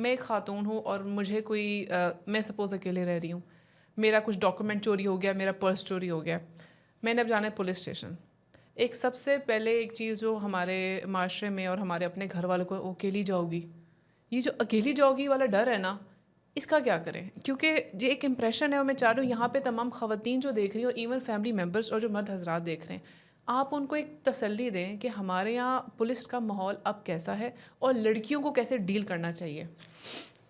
میں ایک خاتون ہوں اور مجھے کوئی میں سپوز اکیلے رہ رہی ہوں, میرا کچھ ڈاکومنٹ چوری ہو گیا, میرا پرس چوری ہو گیا, میں نے اب جانا ہے پولیس اسٹیشن. ایک سب سے پہلے ایک چیز جو ہمارے معاشرے میں اور ہمارے اپنے گھر والوں کو, اکیلی جاؤ گی, یہ جو اکیلی جاؤ گی والا ڈر ہے نا, اس کا کیا کریں؟ کیونکہ یہ ایک امپریشن ہے اور میں چاہ رہی ہوں یہاں پہ تمام خواتین جو دیکھ رہی ہیں اور ایون فیملی ممبرس اور جو مرد حضرات دیکھ رہے ہیں, آپ ان کو ایک تسلی دیں کہ ہمارے یہاں پولیس کا ماحول اب کیسا ہے اور لڑکیوں کو کیسے ڈیل کرنا چاہیے.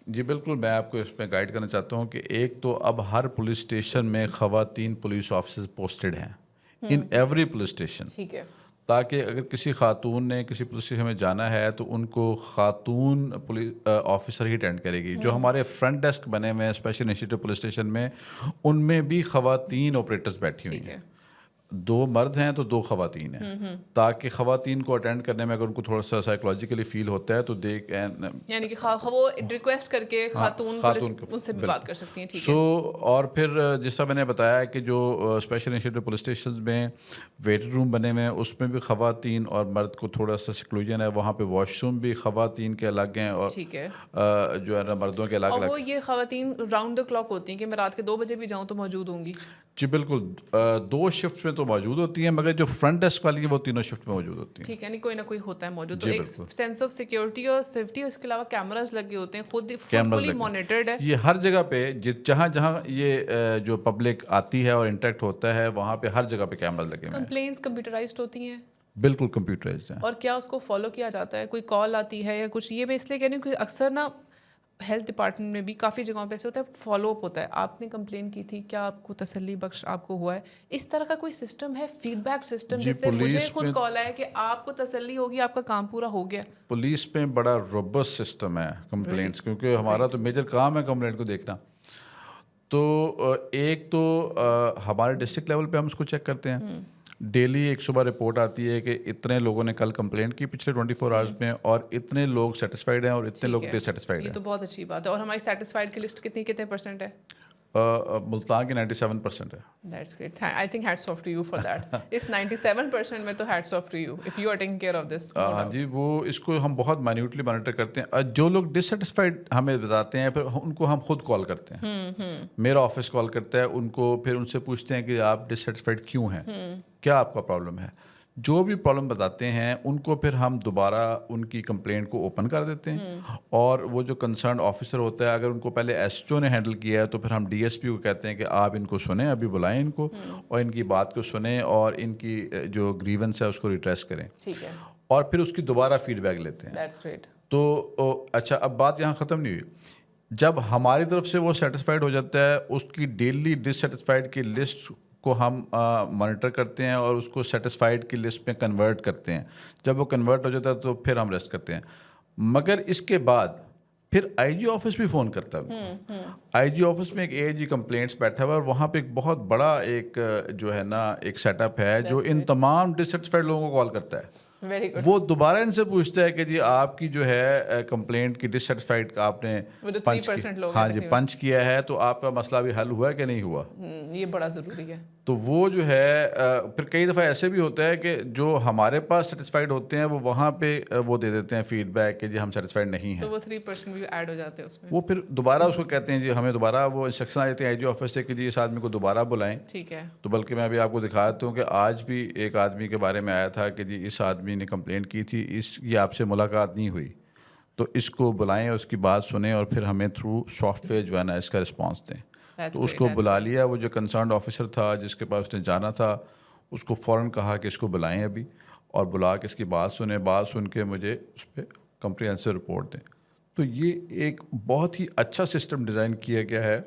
جی بالکل, میں آپ کو اس میں گائیڈ کرنا چاہتا ہوں کہ ایک تو اب ہر پولیس اسٹیشن میں خواتین پولیس آفیسرز پوسٹڈ ہیں ان ایوری پولیس اسٹیشن, ٹھیک ہے, تاکہ اگر کسی خاتون نے کسی پولیس اسٹیشن میں جانا ہے تو ان کو خاتون پولیس آفیسر ہی اٹینڈ کرے گی. جو ہمارے فرنٹ ڈیسک بنے ہوئے ہیں اسپیشل انسٹیٹیوٹ پولیس اسٹیشن میں, ان میں بھی خواتین آپریٹرز بیٹھی ہوئی ہیں, 2 مرد ہیں تو 2 خواتین ہیں, تاکہ خواتین کو اٹینڈ کرنے میں اگر ان کو تھوڑا سا سائیکولوجیکلی فیل ہوتا ہے تو یعنی کہ وہ ریکویسٹ کر کے خاتون پولیس ان سے بھی بات کر سکتی ہیں. ٹھیک ہے. اور پھر جس طرح میں نے بتایا کہ جو اسپیشل انسٹیٹیوٹ پولیس اسٹیشن میں ویٹنگ روم بنے ہوئے ہیں, اس میں بھی خواتین اور مرد کو تھوڑا سا سیکلوژن ہے. وہاں پہ واش روم بھی خواتین کے الگ ہیں اور جو ہے نا مردوں کے الگ اور الگ. وہ یہ خواتین راؤنڈ دا کلاک ہوتی ہیں کہ میں رات کے 2 بجے بھی جاؤں تو موجود ہوں گی. جی بالکل, 2 شفٹ میں تو موجود ہوتی ہیں, مگر جو فرنٹ ڈیسک والی ہیں وہ 3 شفٹ میں موجود ہوتی ہیں. ٹھیک ہے, یعنی کوئی نہ کوئی ہوتا ہے موجود. تو جی ایک بالکل, سینس آف سیکیورٹی اور سیفٹی, اور اس کے علاوہ کیمراز لگے ہوتے ہیں, خود کیمراز فلی لگے مانیٹرڈ ہے. یہ ہر جگہ پہ, جہاں جہاں یہ جو پبلک آتی ہے اور انٹریکٹ ہوتا ہے وہاں پہ ہر جگہ پہ کیمراز لگے ہوئے ہیں. کمپلینس کمپیوٹرائزڈ ہوتی ہیں؟ بالکل کمپیوٹرائزڈ ہیں. اور کیا اس کو فالو کیا جاتا ہے؟ کوئی کال آتی ہے یا کچھ؟ یہ میں اس لیے کہہ رہی ہوں کہ اکثر نا ہیلتھ ڈپارٹمنٹ میں بھی کافی جگہوں پہ ایسے ہوتا ہے, فالو اپ ہوتا ہے. آپ نے کمپلین کی تھی, کیا آپ کو تسلی بخش آپ کو ہوا ہے؟ اس طرح کا کوئی سسٹم ہے, فیڈ بیک سسٹم, جس سے مجھے خود کال آیا کہ آپ کو تسلی ہوگی, آپ کا کام پورا ہو گیا؟ پولیس میں بڑا روبسٹ سسٹم ہے کمپلینٹس, کیونکہ ہمارا تو میجر کام ہے کمپلینٹ کو دیکھنا. تو ایک تو ہمارے ڈسٹرکٹ لیول پہ ہم اس کو چیک کرتے ہیں. ڈیلی ایک صبح رپورٹ آتی ہے کہ اتنے لوگوں نے کل کمپلینٹ کی پچھلے 24 آورس میں, اور اتنے لوگ سیٹسفائیڈ ہیں اور اتنے لوگ ڈس سیٹسفائیڈ ہیں. یہ تو بہت اچھی بات ہے. اور ہماری سیٹسفائیڈ کی لسٹ کتنے پرسنٹ ہے؟ ملتان کی 97% ہے. That's great. I think hats off to you for that. اس 97% میں تو hats off to you if you are taking care of this. ہاں جی, وہ اس کو ہم بہت مائنیوٹلی مانیٹر کرتے ہیں. جو لوگ ڈسسیٹسفائیڈ ہمیں بتاتے ہیں, پھر ان کو ہم خود کال کرتے ہیں. میرا آفس کال کرتا ہے ان کو, پھر ان سے پوچھتے ہیں کہ آپ ڈسسیٹسفائیڈ کیوں ہیں, کیا آپ کا پرابلم ہے. جو بھی پرابلم بتاتے ہیں ان کو پھر ہم دوبارہ ان کی کمپلینٹ کو اوپن کر دیتے ہیں. اور وہ جو کنسرنڈ آفیسر ہوتا ہے, اگر ان کو پہلے ایس ایچ او نے ہینڈل کیا ہے تو پھر ہم ڈی ایس پی کو کہتے ہیں کہ آپ ان کو سنیں, ابھی بلائیں ان کو, اور ان کی بات کو سنیں اور ان کی جو گریونس ہے اس کو ریٹریس کریں. ٹھیک ہے. اور پھر اس کی دوبارہ فیڈ بیک لیتے ہیں. That's great. تو اچھا, اب بات یہاں ختم نہیں ہوئی. جب ہماری طرف سے وہ سیٹسفائیڈ ہو جاتا ہے, اس کی ڈیلی ڈسسیٹسفائیڈ کی لسٹ کو ہم مانیٹر کرتے ہیں اور اس کو سیٹسفائیڈ کی لسٹ میں کنورٹ کرتے ہیں. جب وہ کنورٹ ہو جاتا ہے تو پھر ہم ریسٹ کرتے ہیں. مگر اس کے بعد پھر آئی جی آفس بھی فون کرتا ہے. آئی جی آفس میں ایک اے جی کمپلینٹس بیٹھا ہوا ہے, اور وہاں پہ ایک بہت بڑا ایک جو ہے نا ایک سیٹ اپ ہے جو ان تمام ڈسسیٹسفائیڈ لوگوں کو کال کرتا ہے. وہ دوبارہ ان سے پوچھتا ہے کہ جی آپ کی جو ہے کمپلینٹ کی ڈسسیٹسفائیڈ آپ نے پنچ کیا ہے, تو آپ کا مسئلہ بھی حل ہوا ہے کہ نہیں ہوا. یہ بڑا ضروری ہے. تو وہ جو ہے پھر کئی دفعہ ایسے بھی ہوتا ہے کہ جو ہمارے پاس سیٹسفائیڈ ہوتے ہیں وہ وہاں پہ وہ دے دیتے ہیں فیڈ بیک کہ جی ہم سیٹسفائیڈ نہیں ہیں. تو وہ 3% بھی ایڈ ہو جاتے ہیں اس میں. وہ پھر دوبارہ اس کو کہتے ہیں جی ہمیں دوبارہ وہ انسٹرکشن آ جاتے ہیں آئی جی آفس سے کہ جی اس آدمی کو دوبارہ بلائیں. ٹھیک ہے. تو بلکہ میں ابھی آپ کو دکھا دیتا ہوں کہ آج بھی ایک آدمی کے بارے میں آیا تھا کہ جی اس آدمی نے کمپلینٹ کی تھی, یہ آپ سے ملاقات نہیں ہوئی, تو اس کو بلائیں, اس کی بات سنیں, اور پھر ہمیں تھرو سافٹ ویئر جو ہے نا اس کا رسپانس دیں. تو اس کو بلا لیا. وہ جو کنسرنڈ آفیسر تھا جس کے پاس اس نے جانا تھا, اس کو فوراً کہا کہ اس کو بلائیں ابھی, اور بلا کے اس کی بات سنیں, بات سن کے مجھے اس پہ کمپریہنسو رپورٹ دیں. تو یہ ایک بہت ہی اچھا سسٹم ڈیزائن کیا گیا ہے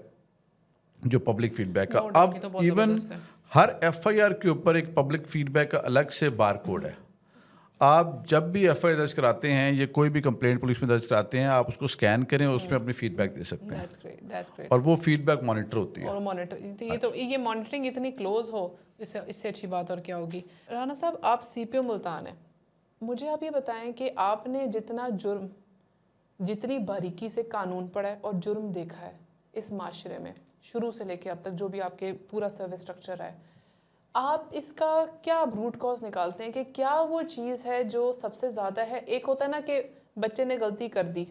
جو پبلک فیڈ بیک کا. اب ایون ہر ایف آئی آر کے اوپر ایک پبلک فیڈ بیک کا الگ سے بار کوڈ ہے. آپ جب بھی ایف آئی آر درج کراتے ہیں یا کوئی بھی کمپلینٹ پولیس میں درج کراتے ہیں, آپ اس کو اسکین کریں اور اس میں اپنی فیڈ بیک دے سکتے ہیں, اور وہ فیڈ بیک مانیٹر ہوتی ہے. اور یہ مانیٹرنگ اتنی کلوز ہو, اس سے اچھی بات اور کیا ہوگی. رانا صاحب, آپ سی پی او ملتان ہیں, مجھے آپ یہ بتائیں کہ آپ نے جتنی باریکی سے قانون پڑھا ہے اور جرم دیکھا ہے اس معاشرے میں شروع سے لے کے اب تک, جو بھی آپ کے پورا سروس اسٹرکچر ہے, آپ اس کا کیا روٹ کاز نکالتے ہیں کہ کیا وہ چیز ہے جو سب سے زیادہ ہے؟ ایک ہوتا ہے نا کہ بچے نے غلطی کر دی,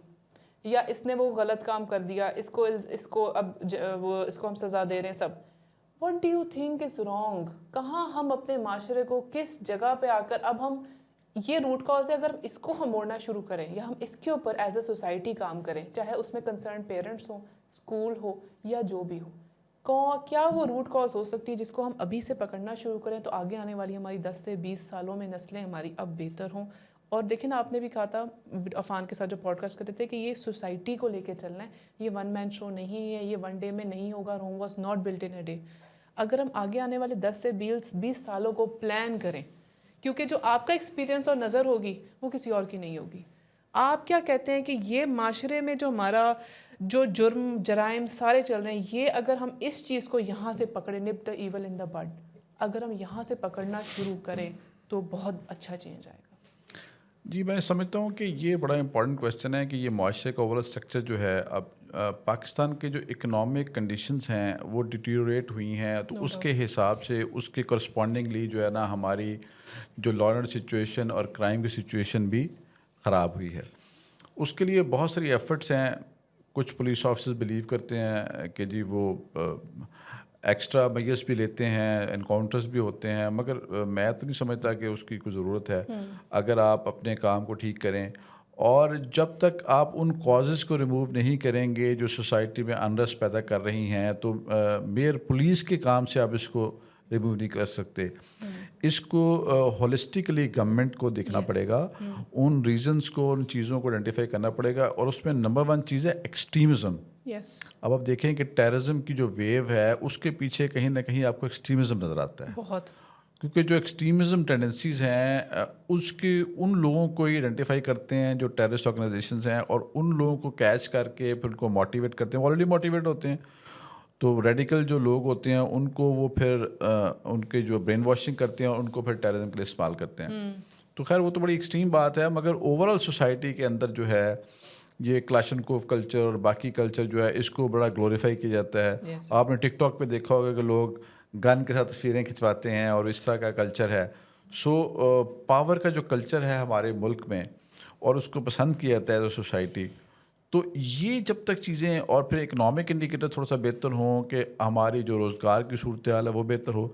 یا اس نے وہ غلط کام کر دیا, اس کو اب اس کو ہم سزا دے رہے ہیں سب. What do you think is wrong? کہاں ہم اپنے معاشرے کو کس جگہ پہ آ کر اب ہم یہ روٹ کاز ہے, اگر اس کو ہم موڑنا شروع کریں یا ہم اس کے اوپر ایز اے سوسائٹی کام کریں, چاہے اس میں کنسرن پیرنٹس ہوں, اسکول ہو یا جو بھی ہو, کیا وہ روٹ کاز ہو سکتی ہے جس کو ہم ابھی سے پکڑنا شروع کریں تو آگے آنے والی ہماری 10 سے 20 سالوں میں نسلیں ہماری اب بہتر ہوں. اور دیکھیں نا, آپ نے بھی کہا تھا عفان کے ساتھ جو پوڈ کاسٹ کر رہے تھے کہ یہ سوسائٹی کو لے کے چلنا ہے, یہ ون مین شو نہیں ہے, یہ ون ڈے میں نہیں ہوگا. Rome was not built in a day. اگر ہم آگے آنے والے 10 سے 20 سالوں کو پلان کریں, کیونکہ جو آپ کا ایکسپیرینس اور نظر ہوگی وہ کسی اور کی نہیں ہوگی. آپ کیا کہتے ہیں کہ یہ معاشرے میں جو ہمارا جو جرم جرائم سارے چل رہے ہیں, یہ اگر ہم اس چیز کو یہاں سے پکڑیں, نپ دا ایول ان دا بڈ, اگر ہم یہاں سے پکڑنا شروع کریں تو بہت اچھا چینج آئے گا. جی میں سمجھتا ہوں کہ یہ بڑا امپورٹنٹ کویسچن ہے کہ یہ معاشرے کا اوورال اسٹرکچر جو ہے, اب پاکستان کے جو اکنامک کنڈیشنز ہیں وہ ڈیٹیریٹ ہوئی ہیں, تو اس کے حساب سے اس کے کرسپونڈنگلی جو ہے نا ہماری جو لا اینڈ آرڈر سچویشن اور کرائم کی سچویشن بھی خراب ہوئی ہے. اس کے لیے بہت ساری ایفرٹس ہیں. کچھ پولیس آفیسرز بلیو کرتے ہیں کہ جی وہ ایکسٹرا میجرس بھی لیتے ہیں, انکاؤنٹرز بھی ہوتے ہیں, مگر میں تو نہیں سمجھتا کہ اس کی کوئی ضرورت ہے. اگر آپ اپنے کام کو ٹھیک کریں اور جب تک آپ ان کازز کو ریموو نہیں کریں گے جو سوسائٹی میں انریسٹ پیدا کر رہی ہیں, تو میئر پولیس کے کام سے آپ اس کو ریموو نہیں کر سکتے. اس کو ہولسٹکلی گورنمنٹ کو دیکھنا پڑے گا, ان ریزنس کو, ان چیزوں کو آئیڈینٹیفائی کرنا پڑے گا, اور اس میں نمبر 1 چیز ہے ایکسٹریمزم. اب آپ دیکھیں کہ ٹیررزم کی جو ویو ہے اس کے پیچھے کہیں نہ کہیں آپ کو ایکسٹریمزم نظر آتا ہے بہت, کیونکہ جو ایکسٹریمزم ٹینڈنسیز ہیں اس کے ان لوگوں کو ہی آئیڈینٹیفائی کرتے ہیں جو ٹیررسٹ آرگنائزیشنز ہیں, اور ان لوگوں کو کیچ کر کے پھر ان کو موٹیویٹ کرتے ہیں. آلریڈی موٹیویٹ ہوتے ہیں, تو ریڈیکل جو لوگ ہوتے ہیں ان کو وہ پھر ان کے جو برین واشنگ کرتے ہیں ان کو پھر ٹیررزم کے لیے استعمال کرتے ہیں. تو خیر وہ تو بڑی ایکسٹریم بات ہے, مگر اوور آل سوسائٹی کے اندر جو ہے یہ کلاشنکوف کلچر اور باقی کلچر جو ہے اس کو بڑا گلوریفائی کیا جاتا ہے. آپ نے ٹک ٹاک پہ دیکھا ہوگا کہ لوگ گن کے ساتھ تصویریں کھنچواتے ہیں اور اس طرح کا کلچر ہے. سو پاور کا جو کلچر ہے ہمارے ملک میں اور اس کو پسند کیا جاتا ہے ایز اے سوسائٹی, تو یہ جب تک چیزیں, اور پھر اکنامک انڈیکیٹر تھوڑا سا بہتر ہوں کہ ہماری جو روزگار کی صورتحال ہے وہ بہتر ہو.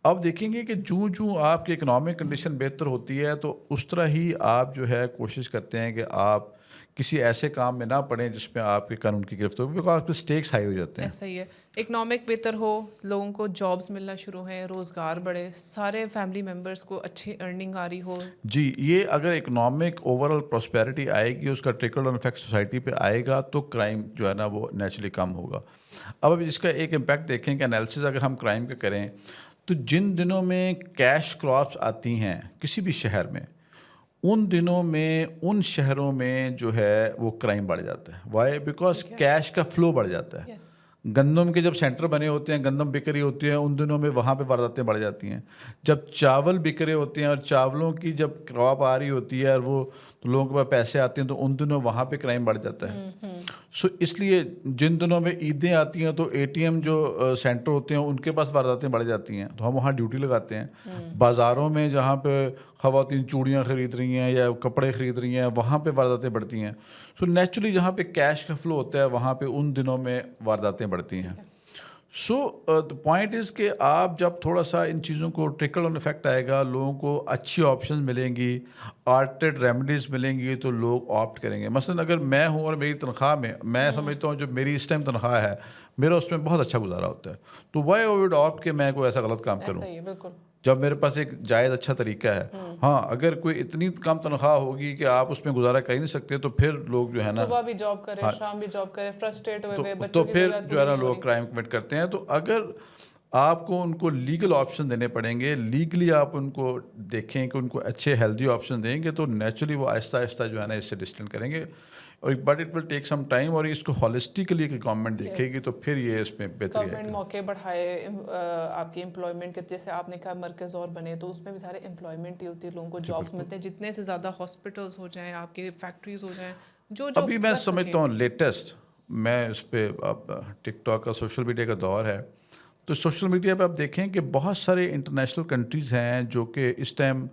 اب دیکھیں گے کہ جوں آپ کی اکنامک کنڈیشن بہتر ہوتی ہے تو اس طرح ہی آپ جو ہے کوشش کرتے ہیں کہ آپ کسی ایسے کام میں نہ پڑیں جس میں آپ کے قانون کی گرفت ہو, کیونکہ آپ کے اسٹیکس ہائی ہو جاتے ہیں. ایسا ہی ہے, اکنامک بہتر ہو, لوگوں کو جابس ملنا شروع ہیں, روزگار بڑھے, سارے فیملی ممبرس کو اچھی ارننگ آ رہی ہو. جی, یہ اگر اکنامک اوور آل پراسپیرٹی آئے گی, اس کا ٹرکل ڈاؤن افیکٹ سوسائٹی پہ آئے گا, تو کرائم جو ہے نا وہ نیچرلی کم ہوگا. اب اس کا ایک امپیکٹ دیکھیں کہ انالیسز اگر ہم کرائم کا کریں تو جن دنوں میں کیش کراپس آتی ہیں کسی بھی شہر میں, ان دنوں میں ان شہروں میں جو ہے وہ کرائم بڑھ جاتا ہے. وائی؟ بیکاز کیش کا فلو بڑھ جاتا ہے. گندم کے جب سینٹر بنے ہوتے ہیں, گندم بک رہی ہوتی ہیں, ان دنوں میں وہاں پہ وارداتیں بڑھ جاتی ہیں. جب چاول بک رہے ہوتے ہیں اور چاولوں کی جب کراپ آ رہی ہوتی ہے اور وہ تو لوگوں کے پاس پیسے آتے ہیں, تو ان دنوں وہاں پہ کرائم بڑھ جاتا ہے. سو اس لیے جن دنوں میں عیدیں آتی ہیں تو ATM جو سینٹر ہوتے ہیں ان کے پاس وارداتیں بڑھ جاتی ہیں, تو ہم وہاں ڈیوٹی لگاتے ہیں. بازاروں میں جہاں پہ خواتین چوڑیاں خرید رہی ہیں یا کپڑے خرید رہی ہیں وہاں پہ وارداتیں بڑھتی ہیں. سو نیچرلی جہاں پہ کیش کا فلو ہوتا ہے وہاں پہ ان دنوں میں وارداتیں بڑھتی ہیں. سو دا پوائنٹ از کہ آپ جب تھوڑا سا ان چیزوں کو ٹرکل آن افیکٹ آئے گا, لوگوں کو اچھی آپشنز ملیں گی, آرٹڈ ریمیڈیز ملیں گی, تو لوگ آپٹ کریں گے. مثلاً اگر میں ہوں اور میری تنخواہ میں سمجھتا ہوں جو میری اس ٹائم تنخواہ ہے میرا اس میں بہت اچھا گزارا ہوتا ہے, تو وائی آئی وڈ آپٹ کہ میں کوئی ایسا غلط کام کروں جب میرے پاس ایک جائز اچھا طریقہ ہے. ہاں, اگر کوئی اتنی کم تنخواہ ہوگی کہ آپ اس میں گزارا کر ہی نہیں سکتے تو پھر لوگ جو ہے نا صبح بھی جاب کریں, شام بھی جاب کریں, فرسٹریٹ ہوئے تو پھر جو ہے نا لوگ کرائم کمٹ کرتے ہیں. تو اگر آپ کو ان کو لیگل آپشن دینے پڑیں گے, لیگلی آپ ان کو دیکھیں کہ ان کو اچھے ہیلدی آپشن دیں گے, تو نیچرلی وہ آہستہ آہستہ جو ہے نا اس سے ڈسٹنٹ کریں گے. اور but it will take some time, اور اس کو ہولسٹکلی کہ گورنمنٹ دیکھے گی تو پھر یہ اس میں بہتری ہے. گورنمنٹ موقع بڑھائے آپ کی امپلائمنٹ کے, جیسے آپ نے کہا مرکز اور بنے تو اس میں بھی سارے امپلائمنٹ ہی ہوتی ہے, لوگوں کو جابس ملتے ہیں. جتنے سے زیادہ ہاسپٹلس ہو جائیں, آپ کی فیکٹریز ہو جائیں, جو ابھی میں سمجھتا ہوں لیٹسٹ, میں اس پہ اب ٹک ٹاک کا سوشل میڈیا کا دور ہے, تو سوشل میڈیا پہ آپ دیکھیں کہ بہت سارے انٹرنیشنل کنٹریز ہیں جو کہ اس ٹائم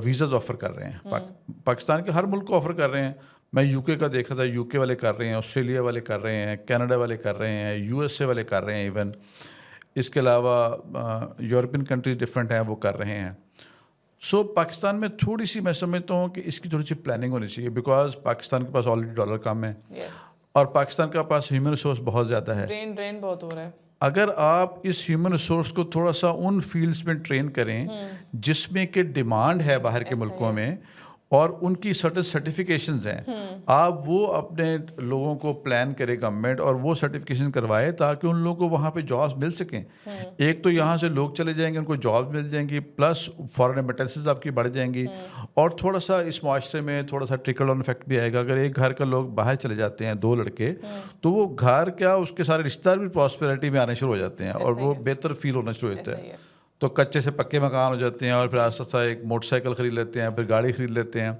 ویزاز آفر کر رہے ہیں. پاکستان کے ہر ملک کو آفر کر رہے ہیں, میں یو کے کا دیکھ رہا تھا, یو کے والے کر رہے ہیں, آسٹریلیا والے کر رہے ہیں, کینیڈا والے کر رہے ہیں, یو ایس اے والے کر رہے ہیں, ایون اس کے علاوہ یورپین کنٹریز ڈفرینٹ ہیں وہ کر رہے ہیں. سو پاکستان میں تھوڑی سی میں سمجھتا ہوں کہ اس کی تھوڑی سی پلاننگ ہونی چاہیے, بیکاز پاکستان کے پاس آلریڈی ڈالر کم ہے اور پاکستان کے پاس ہیومن ریسورس بہت زیادہ ہے. ڈرین بہت ہو رہا ہے. اگر آپ اس ہیومن ریسورس کو تھوڑا سا ان فیلڈس میں ٹرین کریں جس میں کہ ڈیمانڈ ہے باہر کے ملکوں میں اور ان کی سرٹن سرٹیفکیشنز ہیں, آپ وہ اپنے لوگوں کو پلان کرے گورنمنٹ اور وہ سرٹیفکیشن کروائے تاکہ ان لوگوں کو وہاں پہ جابس مل سکیں. ایک تو یہاں سے لوگ چلے جائیں گے, ان کو جابس مل جائیں گی, پلس فارن ریمیٹنسز آپ کی بڑھ جائیں گی, اور تھوڑا سا اس معاشرے میں تھوڑا سا ٹرکل ڈاؤن افیکٹ بھی آئے گا. اگر ایک گھر کا لوگ باہر چلے جاتے ہیں 2 لڑکے, تو وہ گھر کیا اس کے سارے رشتہ دار بھی پراسپیرٹی میں آنے شروع ہو جاتے ہیں اور وہ بہتر فیل ہونا شروع ہوتا ہے. تو کچے سے پکے مکان ہو جاتے ہیں اور پھر آہستہ آہستہ ایک موٹر سائیکل خرید لیتے ہیں, پھر گاڑی خرید لیتے ہیں,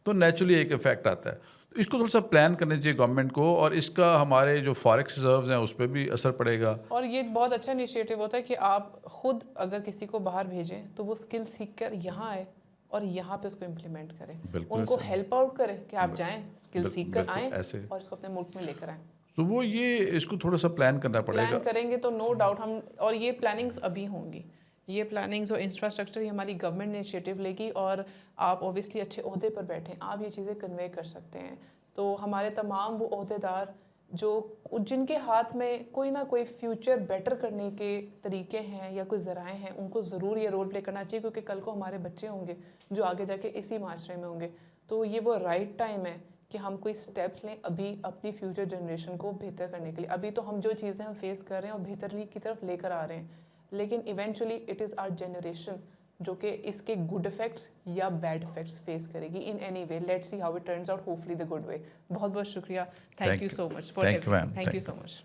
تو نیچرلی ایک افیکٹ آتا ہے. تو اس کو تھوڑا سا پلان کرنا چاہیے گورنمنٹ کو, اور اس کا ہمارے جو فارکس ریزروز ہیں اس پہ بھی اثر پڑے گا. اور یہ بہت اچھا انیشیٹو ہوتا ہے کہ آپ خود اگر کسی کو باہر بھیجیں تو وہ اسکل سیکھ کر یہاں آئے اور یہاں پہ اس کو امپلیمنٹ کریں, ان کو ہیلپ آؤٹ کریں کہ آپ جائیں اسکل سیکھ کر آئیں اور اس کو اپنے ملک میں لے کر آئیں. تو وہ یہ اس کو تھوڑا سا پلان کرنا پڑے گا. پلان کریں گے تو نو ڈاؤٹ ہم, اور یہ پلاننگز ابھی ہوں گی, یہ پلاننگز اور انفراسٹرکچر یہ ہماری گورنمنٹ انیشیٹو لے گی, اور آپ اوبیسلی اچھے عہدے پر بیٹھیں, آپ یہ چیزیں کنوے کر سکتے ہیں. تو ہمارے تمام وہ عہدیدار جن کے ہاتھ میں کوئی نہ کوئی فیوچر بیٹر کرنے کے طریقے ہیں یا کوئی ذرائع ہیں, ان کو ضرور یہ رول پلے کرنا چاہیے, کیونکہ کل کو ہمارے بچے ہوں گے جو آگے جا کے اسی معاشرے میں ہوں گے. تو یہ وہ رائٹ ٹائم ہے کہ ہم کوئی اسٹیپ لیں ابھی اپنی فیوچر جنریشن کو بہتر کرنے کے لیے. ابھی تو ہم جو چیزیں ہم فیس کر رہے ہیں اور بہتری کی طرف لے کر آ رہے ہیں, لیکن eventually it is our generation جو کہ اس کے گڈ افیکٹس یا بیڈ افیکٹس فیس کرے گی. In any way let's see how it turns out, hopefully the good way. بہت بہت شکریہ. Thank you so much for, thank you so much.